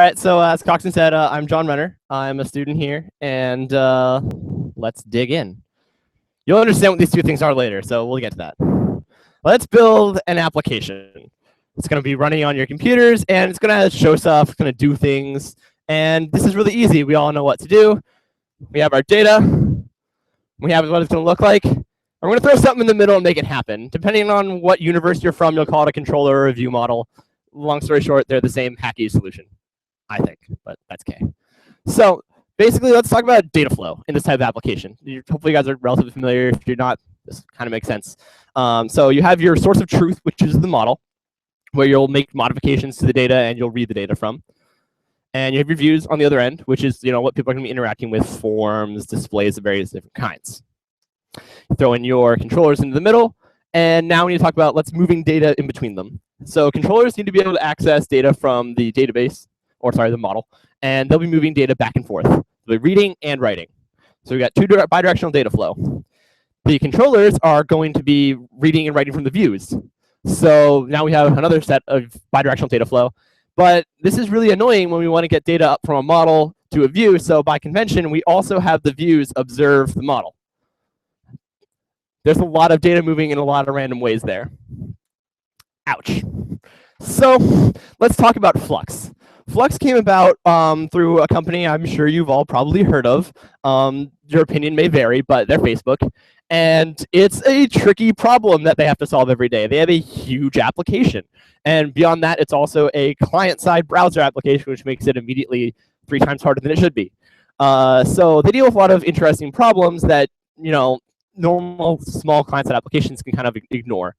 right, so as Coxon said, I'm John Renner. I'm a student here, and let's dig in. You'll understand what these two things are later, so we'll get to that. Let's build an application. It's going to be running on your computers, and it's going to show stuff, it's going to do things, and this is really easy. We all know what to do. We have our data. We have what it's going to look like. We're going to throw something in the middle and make it happen. Depending on what universe you're from, you'll call it a controller or a view model. Long story short, they're the same hacky solution, I think, but that's okay. So basically, let's talk about data flow in this type of application. Hopefully, you guys are relatively familiar. If you're not, this kind of makes sense. So you have your source of truth, which is the model, where you'll make modifications to the data and you'll read the data from. And you have your views on the other end, which is what people are going to be interacting with, forms, displays of various different kinds. You throw in your controllers into the middle, and now we need to talk about moving data in between them. So controllers need to be able to access data from the database, or sorry, the model, and they'll be moving data back and forth. They'll be reading and writing. So we got two bidirectional data flow. The controllers are going to be reading and writing from the views. So now we have another set of bidirectional data flow. But this is really annoying when we want to get data up from a model to a view. So by convention, we also have the views observe the model. There's a lot of data moving in a lot of random ways there. Ouch. So let's talk about Flux. Flux came about through a company I'm sure you've all probably heard of. Your opinion may vary, but they're Facebook. And it's a tricky problem that they have to solve every day. They have a huge application. And beyond that, it's also a client-side browser application, which makes it immediately 3 times harder than it should be. So they deal with a lot of interesting problems that normal small client-side applications can kind of ignore.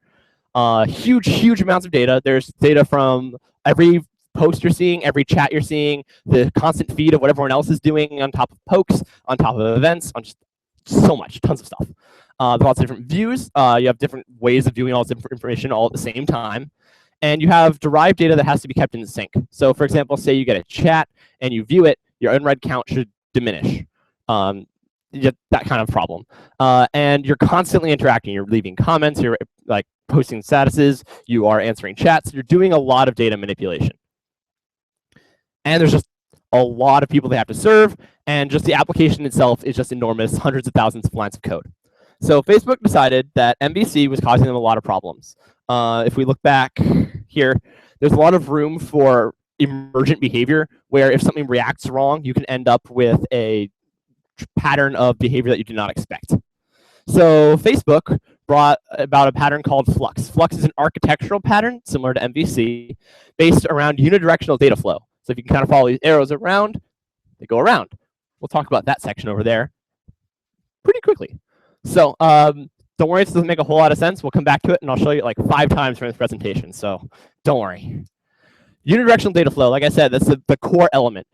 Huge amounts of data. There's data from every post you're seeing, every chat you're seeing, the constant feed of what everyone else is doing on top of pokes, on top of events, on just so much, tons of stuff. There's lots of different views. You have different ways of viewing all this information all at the same time. And you have derived data that has to be kept in sync. So for example, say you get a chat and you view it, your unread count should diminish. That kind of problem. And you're constantly interacting. You're leaving comments, you're posting statuses, you are answering chats, you're doing a lot of data manipulation. And there's just a lot of people they have to serve, and just the application itself is just enormous, hundreds of thousands of lines of code. So Facebook decided that MVC was causing them a lot of problems. If we look back here, there's a lot of room for emergent behavior, where if something reacts wrong, you can end up with a pattern of behavior that you did not expect. So Facebook brought about a pattern called Flux. Flux is an architectural pattern similar to MVC based around unidirectional data flow. So if you can kind of follow these arrows around, they go around. We'll talk about that section over there pretty quickly. So don't worry, this doesn't make a whole lot of sense. We'll come back to it, and I'll show you like 5 times during this presentation. So don't worry. Unidirectional data flow, like I said, that's the core element,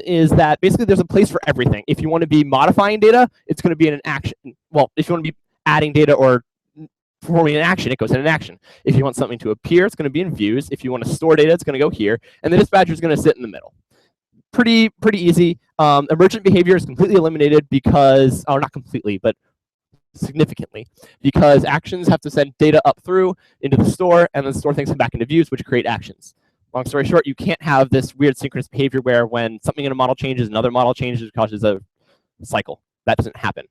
is that basically there's a place for everything. If you want to be modifying data, it's going to be in an action. Well, if you want to be adding data or performing an action, it goes in an action. If you want something to appear, it's going to be in views. If you want to store data, it's going to go here. And the dispatcher is going to sit in the middle. Pretty easy. Emergent behavior is completely eliminated because, or not completely, but significantly, because actions have to send data up through into the store, and then the store things come back into views, which create actions. Long story short, you can't have this weird synchronous behavior where when something in a model changes, another model changes, it causes a cycle. That doesn't happen.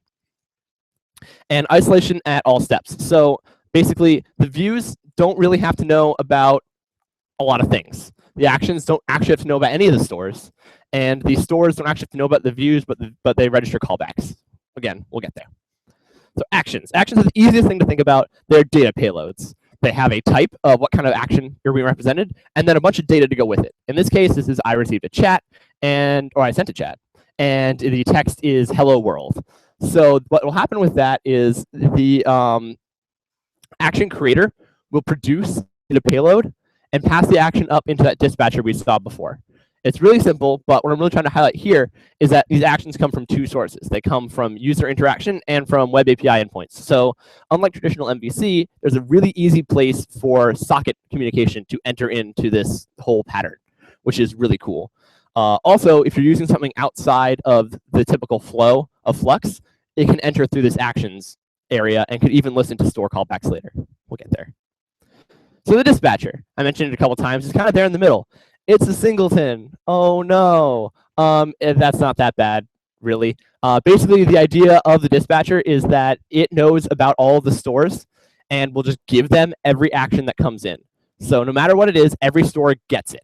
And isolation at all steps. So basically, the views don't really have to know about a lot of things. The actions don't actually have to know about any of the stores. And the stores don't actually have to know about the views, but they register callbacks. Again, we'll get there. So actions. Actions are the easiest thing to think about. They're data payloads. They have a type of what kind of action you're being represented, and then a bunch of data to go with it. In this case, this is I received a chat, or I sent a chat, and the text is hello world. So what will happen with that is the action creator will produce a payload and pass the action up into that dispatcher we saw before. It's really simple, but what I'm really trying to highlight here is that these actions come from 2 sources. They come from user interaction and from web API endpoints. So unlike traditional MVC, there's a really easy place for socket communication to enter into this whole pattern, which is really cool. Also, if you're using something outside of the typical flow of Flux, it can enter through this actions area and could even listen to store callbacks later. We'll get there. So the dispatcher, I mentioned it a couple times, is kind of there in the middle. It's a singleton. Oh no. That's not that bad, really. Basically, the idea of the dispatcher is that it knows about all of the stores and will just give them every action that comes in. So no matter what it is, every store gets it.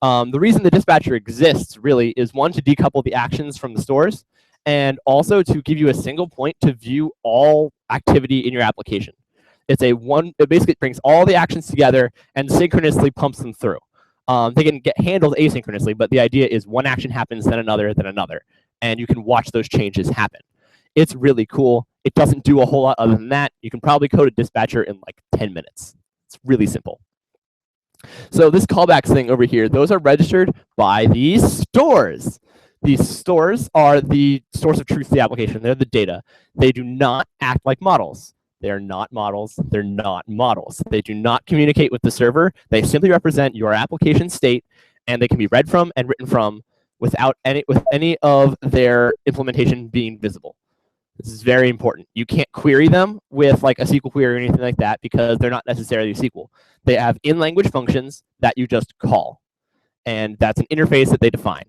The reason the dispatcher exists really is one, to decouple the actions from the stores, and also to give you a single point to view all activity in your application. It basically brings all the actions together and synchronously pumps them through. They can get handled asynchronously, but the idea is one action happens, then another, and you can watch those changes happen. It's really cool. It doesn't do a whole lot other than that. You can probably code a dispatcher in like 10 minutes. It's really simple. So this callbacks thing over here, those are registered by these stores. These stores are the source of truth to the application. They're the data. They do not act like models. They're not models. They're not models. They do not communicate with the server. They simply represent your application state, and they can be read from and written from with any of their implementation being visible. This is very important. You can't query them with like a SQL query or anything like that because they're not necessarily SQL. They have in-language functions that you just call, and that's an interface that they define.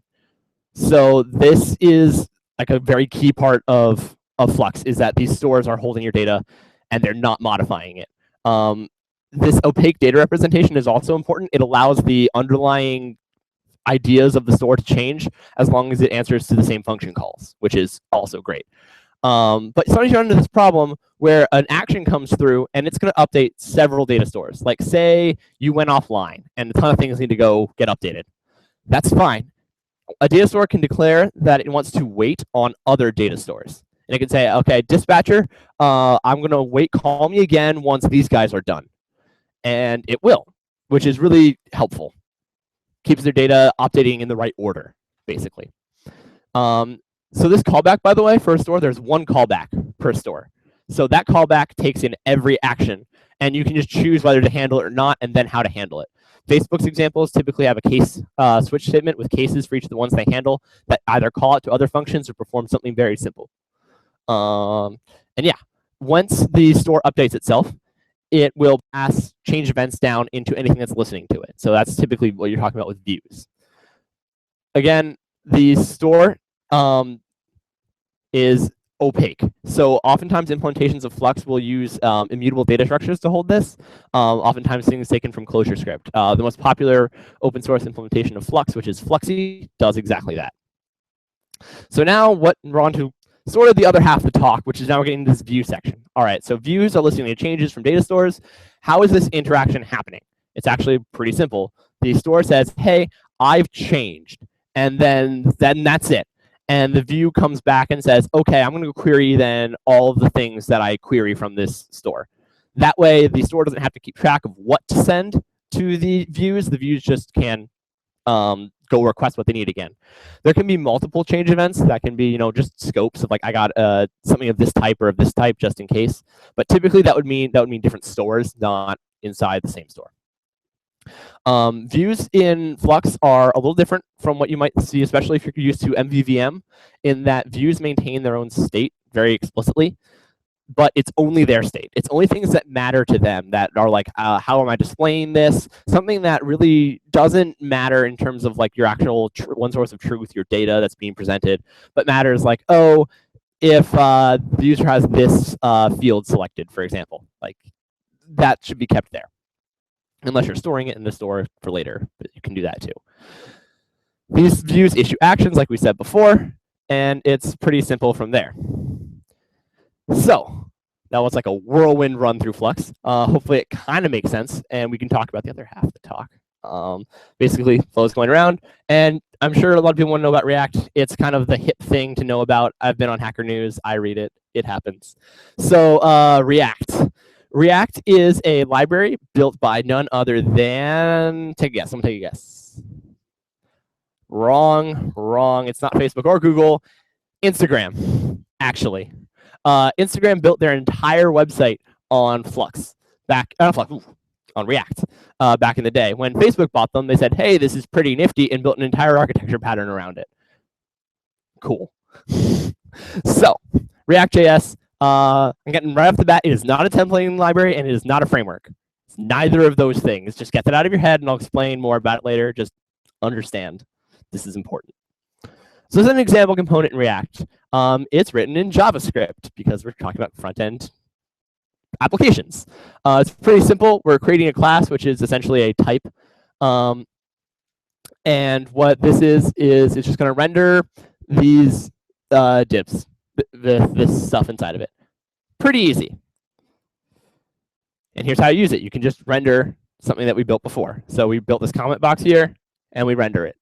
So this is like a very key part of Flux, is that these stores are holding your data and they're not modifying it. This opaque data representation is also important. It allows the underlying ideas of the store to change as long as it answers to the same function calls, which is also great. But sometimes you run into this problem where an action comes through and it's going to update several data stores. Like say you went offline and a ton of things need to go get updated. That's fine. A data store can declare that it wants to wait on other data stores. And it can say, okay, dispatcher, I'm going to wait, call me again once these guys are done. And it will, which is really helpful. Keeps their data updating in the right order, basically. So this callback, by the way, for a store, there's one callback per store. So that callback takes in every action, and you can just choose whether to handle it or not, and then how to handle it. Facebook's examples typically have a case switch statement with cases for each of the ones they handle that either call out to other functions or perform something very simple. And yeah, once the store updates itself, it will pass change events down into anything that's listening to it. So that's typically what you're talking about with views. Again, the store is opaque. So oftentimes implementations of Flux will use immutable data structures to hold this. Oftentimes things taken from ClojureScript. The most popular open source implementation of Flux, which is Fluxy, does exactly that. So now we're on to sort of the other half of the talk, which is now we're getting into this view section. All right, so views are listening to changes from data stores. How is this interaction happening? It's actually pretty simple. The store says, hey, I've changed. And then that's it. And the view comes back and says, okay, I'm going to query then all of the things that I query from this store. That way, the store doesn't have to keep track of what to send to the views. The views just can go request what they need again. There can be multiple change events that can be, just scopes of like I got something of this type or of this type just in case. But typically that would mean different stores, not inside the same store. Views in Flux are a little different from what you might see, especially if you're used to MVVM, in that views maintain their own state very explicitly, but it's only their state. It's only things that matter to them that are like, how am I displaying this? Something that really doesn't matter in terms of like your actual one source of truth, your data that's being presented, but matters like, oh, if the user has this field selected, for example, like that should be kept there. Unless you're storing it in the store for later, but you can do that too. These views issue actions, like we said before, and it's pretty simple from there. So that was like a whirlwind run through Flux. Hopefully it kind of makes sense, and we can talk about the other half of the talk. Basically, flows going around, and I'm sure a lot of people want to know about React. It's kind of the hip thing to know about. I've been on Hacker News. I read it. It happens. So React. React is a library built by none other than, take a guess, someone take a guess. Wrong. It's not Facebook or Google. Instagram, actually. Instagram built their entire website on Flux, on React back in the day. When Facebook bought them, they said, hey, this is pretty nifty, and built an entire architecture pattern around it. Cool. So, ReactJS. I'm getting right off the bat, it is not a templating library and it is not a framework. It's neither of those things. Just get that out of your head and I'll explain more about it later. Just understand. This is important. So this is an example component in React. It's written in JavaScript because we're talking about front-end applications. It's pretty simple. We're creating a class, which is essentially a type. And what this is it's just going to render these divs, this stuff inside of it. Pretty easy. And here's how you use it. You can just render something that we built before. So we built this comment box here, and we render it.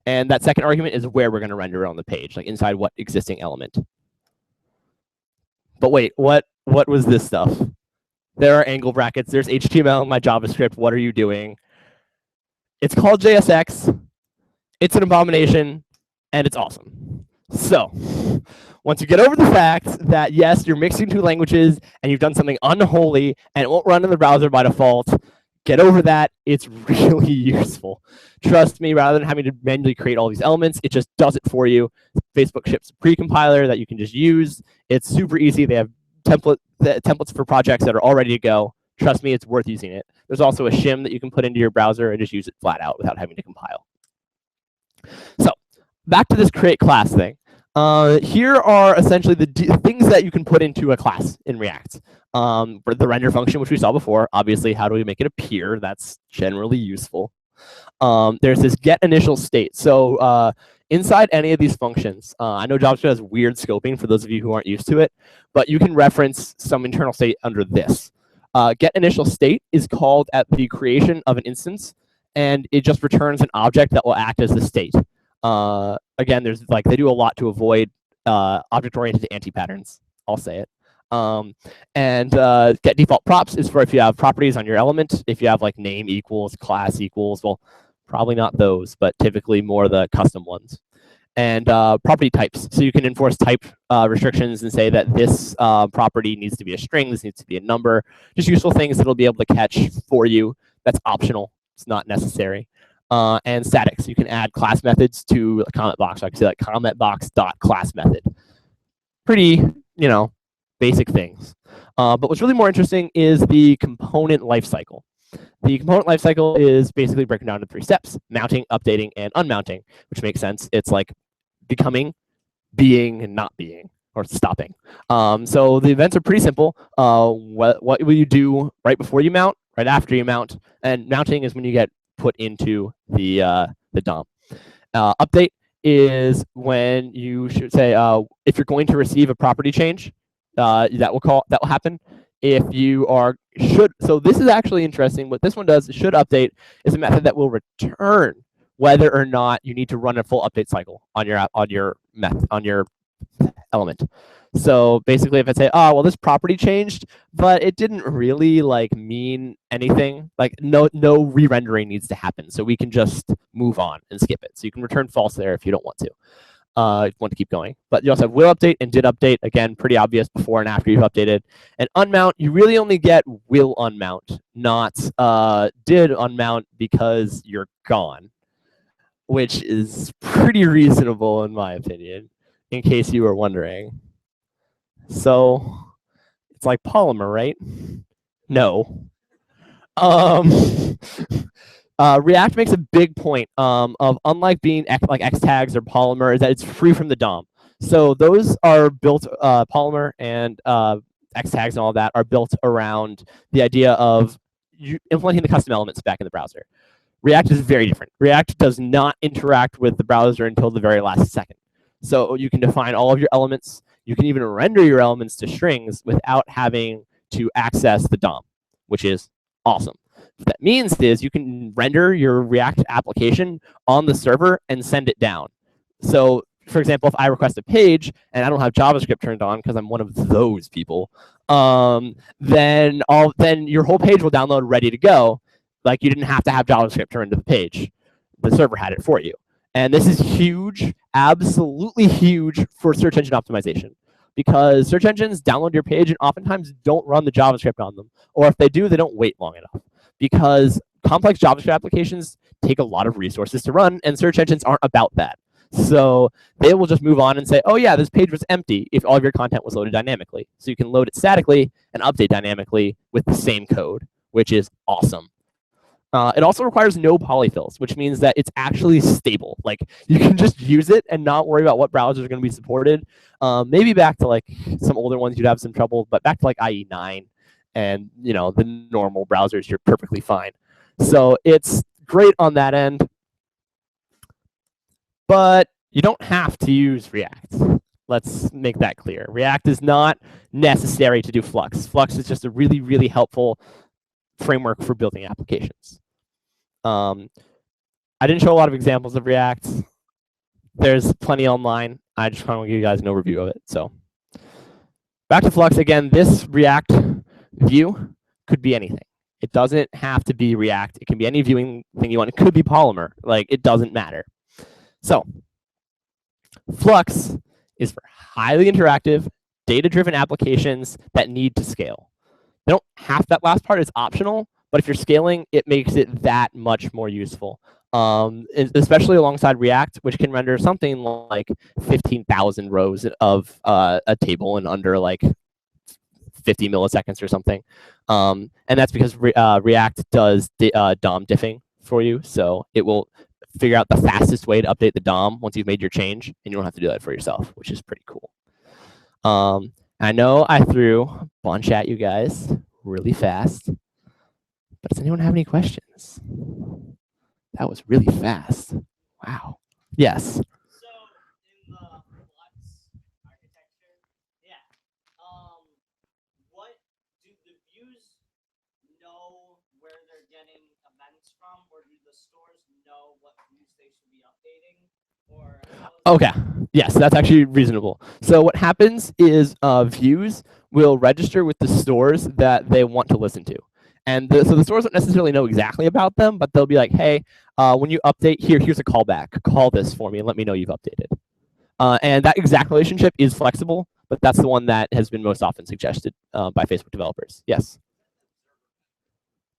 And that second argument is where we're going to render it on the page, like inside what existing element. But wait, what was this stuff? There are angle brackets. There's HTML in my JavaScript. What are you doing? It's called JSX. It's an abomination, and it's awesome. So once you get over the fact that, yes, you're mixing two languages, and you've done something unholy, and it won't run in the browser by default, get over that. It's really useful. Trust me, rather than having to manually create all these elements, it just does it for you. Facebook ships a pre-compiler that you can just use. It's super easy. They have templates for projects that are all ready to go. Trust me, it's worth using it. There's also a shim that you can put into your browser and just use it flat out without having to compile. So back to this create class thing. Here are essentially the things that you can put into a class in React. For the render function, which we saw before, obviously, how do we make it appear? That's generally useful. There's this get initial state. So inside any of these functions, I know JavaScript has weird scoping for those of you who aren't used to it, but you can reference some internal state under this. Get initial state is called at the creation of an instance, and it just returns an object that will act as the state. Again, there's they do a lot to avoid object-oriented anti-patterns. I'll say it. And get default props is for if you have properties on your element. If you have name equals, class equals, well, probably not those, but typically more the custom ones. And property types. So you can enforce type restrictions and say that this property needs to be a string, this needs to be a number. Just useful things that it'll be able to catch for you. That's optional. It's not necessary. And statics. You can add class methods to a comment box. So I can say comment box.class method. Pretty, basic things. But what's really more interesting is the component lifecycle. The component lifecycle is basically broken down into 3 steps: mounting, updating, and unmounting, which makes sense. It's like becoming, being, and not being, or stopping. So the events are pretty simple. What will you do right before you mount, right after you mount, and mounting is when you get put into the DOM. Update is when you should say if you're going to receive a property change, that will happen. If you are so this is actually interesting. What this one does, should update, is a method that will return whether or not you need to run a full update cycle on your element. So basically, if I say, oh, well, this property changed, but it didn't really mean anything, no re-rendering needs to happen. So we can just move on and skip it. So you can return false there if you don't want to. If you want to keep going. But you also have will update and did update. Again, pretty obvious before and after you've updated. And unmount, you really only get will unmount, not did unmount because you're gone, which is pretty reasonable in my opinion, in case you were wondering. So it's like Polymer, right? No. React makes a big point of, unlike being X tags or Polymer, is that it's free from the DOM. So those are built, Polymer and X tags and all that are built around the idea of you implementing the custom elements back in the browser. React is very different. React does not interact with the browser until the very last second. So you can define all of your elements. You can even render your elements to strings without having to access the DOM, which is awesome. What that means is you can render your React application on the server and send it down. So, for example, if I request a page and I don't have JavaScript turned on because I'm one of those people, then your whole page will download ready to go. You didn't have to have JavaScript turned to the page. The server had it for you. And this is huge, absolutely huge for search engine optimization, because search engines download your page and oftentimes don't run the JavaScript on them. Or if they do, they don't wait long enough, because complex JavaScript applications take a lot of resources to run, and search engines aren't about that. So they will just move on and say, oh yeah, this page was empty if all of your content was loaded dynamically. So you can load it statically and update dynamically with the same code, which is awesome. It also requires no polyfills, which means that it's actually stable. Like you can just use it and not worry about what browsers are going to be supported. Maybe back to like some older ones, you'd have some trouble, but back to like IE9 and the normal browsers, you're perfectly fine. So it's great on that end, but you don't have to use React. Let's make that clear. React is not necessary to do Flux. Flux is just a really, really helpful framework for building applications. I didn't show a lot of examples of React. There's plenty online. I just want to give you guys an overview of it. So back to Flux again. This React view could be anything. It doesn't have to be React. It can be any viewing thing you want. It could be Polymer. Like, it doesn't matter. So Flux is for highly interactive, data-driven applications that need to scale. They don't have that last part. It's optional. But if you're scaling, it makes it that much more useful, especially alongside React, which can render something like 15,000 rows of a table in under like 50 milliseconds or something. And that's because React does DOM diffing for you. So it will figure out the fastest way to update the DOM once you've made your change, and you don't have to do that for yourself, which is pretty cool. I know I threw a bunch at you guys really fast. But does anyone have any questions? That was really fast. Wow. Yes. So in the Flux architecture, yeah. What do the views know where they're getting events from, or do the stores know what views they should be updating? Or okay. Yes, that's actually reasonable. So what happens is views will register with the stores that they want to listen to. And so the stores don't necessarily know exactly about them, but they'll be like, hey, when you update, here's a callback. Call this for me and let me know you've updated. And that exact relationship is flexible, but that's the one that has been most often suggested by Facebook developers. Yes.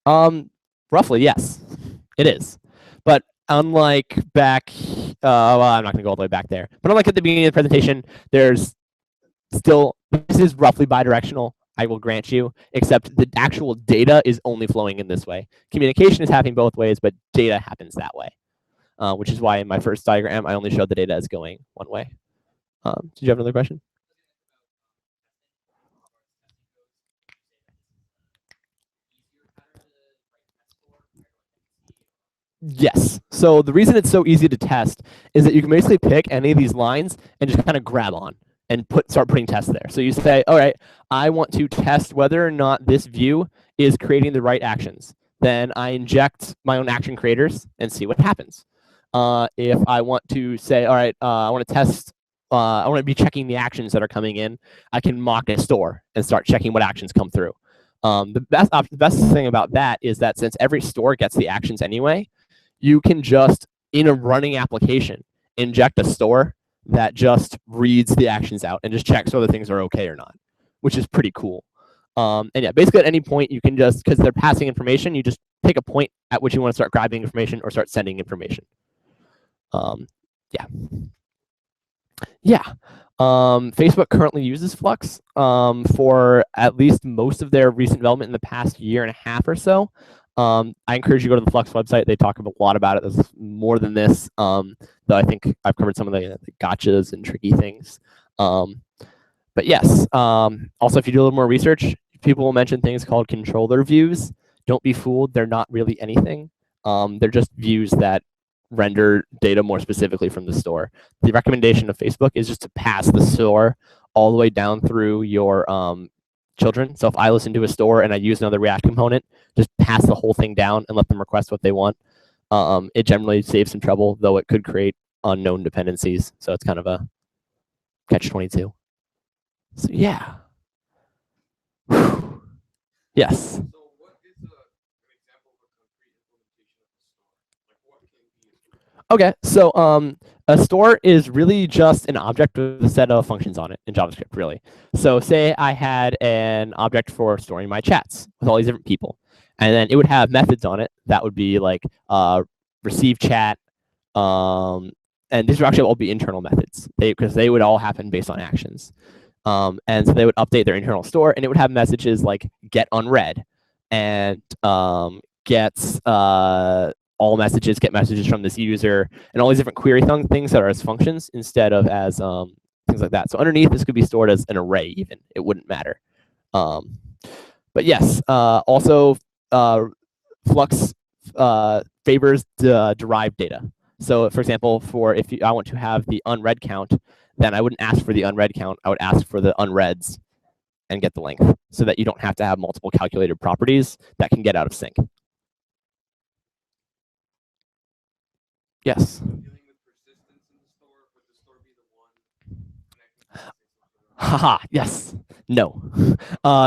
Roughly, yes, it is. But unlike back, well, I'm not going to go all the way back there. But unlike at the beginning of the presentation, there's still, this is roughly bidirectional. I will grant you, except the actual data is only flowing in this way. Communication is happening both ways, but data happens that way, which is why in my first diagram, I only showed the data as going one way. Did you have another question? Yes. So the reason it's so easy to test is that you can basically pick any of these lines and just kind of grab on and start putting tests there. So you say, all right, I want to test whether or not this view is creating the right actions. Then I inject my own action creators and see what happens. If I want to say, all right, I want to test, I want to be checking the actions that are coming in, I can mock a store and start checking what actions come through. The best thing about that is that since every store gets the actions anyway, you can just, in a running application, inject a store that just reads the actions out and just checks whether things are okay or not, which is pretty cool. And yeah, basically at any point you can just, because they're passing information, you just pick a point at which you want to start grabbing information or start sending information. Yeah. Facebook currently uses Flux for at least most of their recent development in the past year and a half or so. I encourage you to go to the Flux website. They talk a lot about it. There's more than this, though I think I've covered some of the gotchas and tricky things. But yes, also if you do a little more research, people will mention things called controller views. Don't be fooled. They're not really anything. They're just views that render data more specifically from the store. The recommendation of Facebook is just to pass the store all the way down through your children. So if I listen to a store and I use another React component, just pass the whole thing down and let them request what they want. It generally saves some trouble, though it could create unknown dependencies. So it's kind of a catch-22. So yeah. Yes. So what is an example of a concrete implementation of a store? Like what can be? Okay, so a store is really just an object with a set of functions on it in JavaScript, really. So say I had an object for storing my chats with all these different people, and then it would have methods on it that would be like receive chat, and these would actually all be internal methods because they would all happen based on actions. And so they would update their internal store, and it would have messages like get unread and gets all messages, get messages from this user, and all these different query things that are as functions instead of as things like that. So underneath, this could be stored as an array even. It wouldn't matter. But yes, also Flux favors the derived data. So for example, if I want to have the unread count, then I wouldn't ask for the unread count. I would ask for the unreads and get the length so that you don't have to have multiple calculated properties that can get out of sync. Yes. Dealing with persistence in the store, would the store be the one connecting to Haha, yes. No.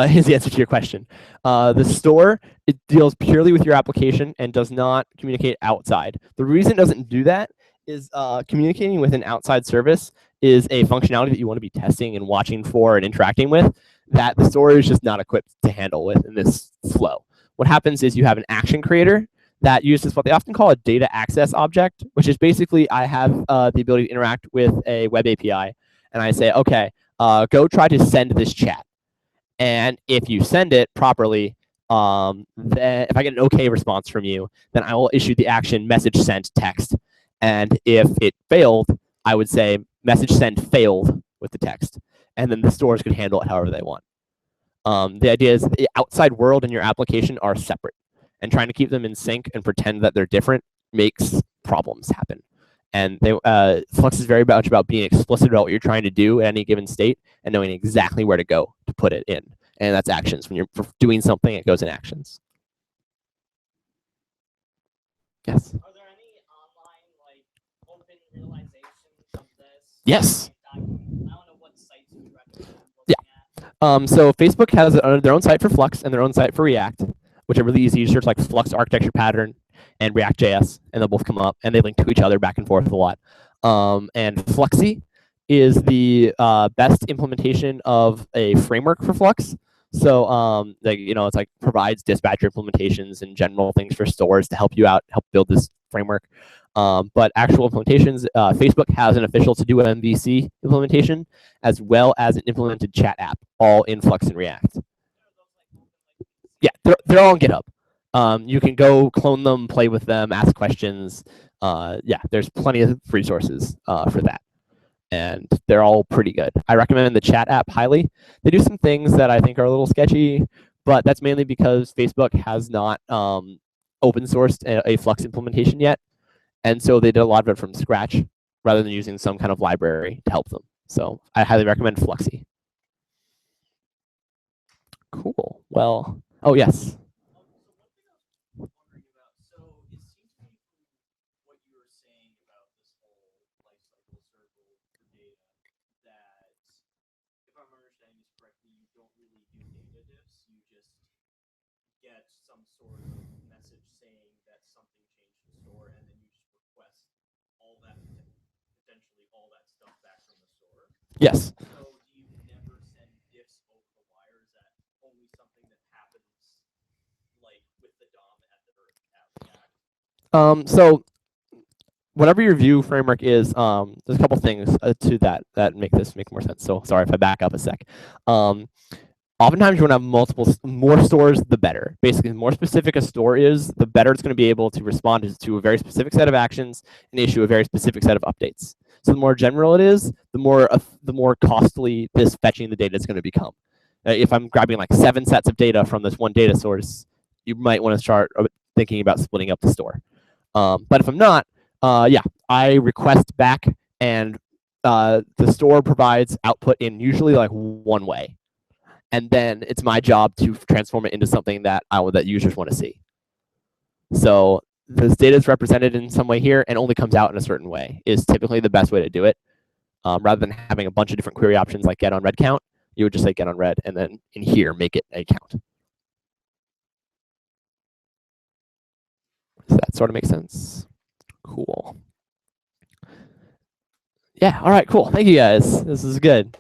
Is the answer to your question. The store, it deals purely with your application and does not communicate outside. The reason it doesn't do that is communicating with an outside service is a functionality that you want to be testing and watching for and interacting with that the store is just not equipped to handle with in this flow. What happens is you have an action creator that uses what they often call a data access object, which is basically I have the ability to interact with a web API, and I say, okay, go try to send this chat. And if you send it properly, then if I get an okay response from you, then I will issue the action message sent text. And if it failed, I would say message send failed with the text. And then the stores could handle it however they want. The idea is the outside world and your application are separate. And trying to keep them in sync and pretend that they're different makes problems happen. And Flux is very much about being explicit about what you're trying to do at any given state and knowing exactly where to go to put it in. And that's actions. When you're doing something, it goes in actions. Yes? Are there any online, like, open realizations of this? Yes. I don't know what sites you recommend Yeah. looking at. So Facebook has their own site for Flux and their own site for React, which are really easy. You search like Flux architecture pattern and ReactJS, and they'll both come up, and they link to each other back and forth a lot. And Fluxy is the best implementation of a framework for Flux. So, it's like provides dispatcher implementations and general things for stores to help you out, help build this framework. But actual implementations, Facebook has an official to do MVC implementation, as well as an implemented chat app, all in Flux and React. Yeah, they're all on GitHub. You can go clone them, play with them, ask questions. Yeah, there's plenty of resources for that. And they're all pretty good. I recommend the chat app highly. They do some things that I think are a little sketchy, but that's mainly because Facebook has not open sourced a Flux implementation yet. And so they did a lot of it from scratch rather than using some kind of library to help them. So I highly recommend Fluxy. Cool. Well, oh, yes. Get some sort of message saying that something changed in the store, and then you just request all that, potentially all that stuff back from the store. Yes. So do you never send diffs over the wire? Is that only something that happens like with the DOM at React? So whatever your view framework is, there's a couple things to that make this make more sense. So sorry if I back up a sec. Oftentimes you want to have more stores, the better. Basically, the more specific a store is, the better it's going to be able to respond to a very specific set of actions and issue a very specific set of updates. So the more general it is, the more costly this fetching the data is going to become. If I'm grabbing like 7 sets of data from this one data source, you might want to start thinking about splitting up the store. But if I'm not, yeah, I request back, and the store provides output in usually like one way. And then it's my job to transform it into something that that users want to see. So this data is represented in some way here and only comes out in a certain way is typically the best way to do it. Rather than having a bunch of different query options like get on read count, you would just say get on read and then in here make it a count. Does that sort of make sense? Cool. Yeah, all right, cool. Thank you guys. This is good.